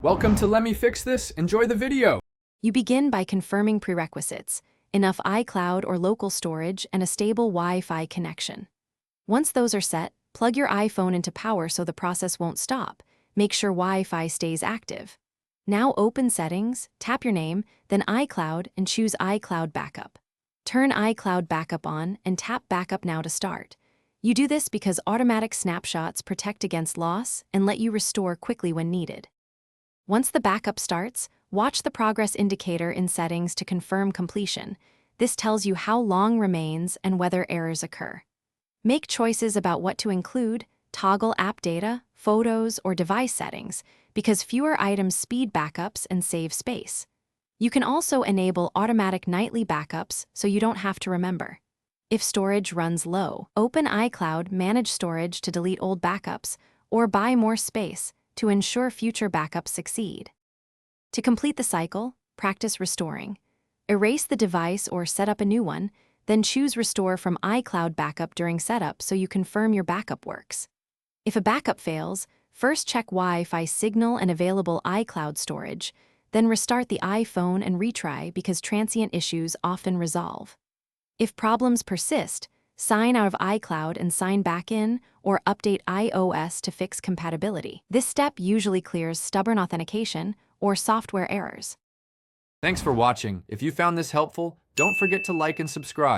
Welcome to Let Me Fix This. Enjoy the video. You begin by confirming prerequisites: enough iCloud or local storage and a stable Wi-Fi connection. Once those are set, plug your iPhone into power so the process won't stop. Make sure Wi-Fi stays active. Now open Settings, tap your name, then iCloud, and choose iCloud Backup. Turn iCloud Backup on and tap Backup Now to start. You do this because automatic snapshots protect against loss and let you restore quickly when needed. Once the backup starts, watch the progress indicator in Settings to confirm completion. This tells you how long remains and whether errors occur. Make choices about what to include, toggle app data, photos, or device settings, because fewer items speed backups and save space. You can also enable automatic nightly backups so you don't have to remember. If storage runs low, open iCloud Manage Storage to delete old backups, or buy more space to ensure future backups succeed. To complete the cycle, practice restoring. Erase the device or set up a new one, then choose Restore from iCloud Backup during setup so you confirm your backup works. If a backup fails, first check Wi-Fi signal and available iCloud storage, then restart the iPhone and retry because transient issues often resolve. If problems persist, sign out of iCloud and sign back in, or update iOS to fix compatibility. This step usually clears stubborn authentication or software errors. Thanks for watching. If you found this helpful, don't forget to like and subscribe.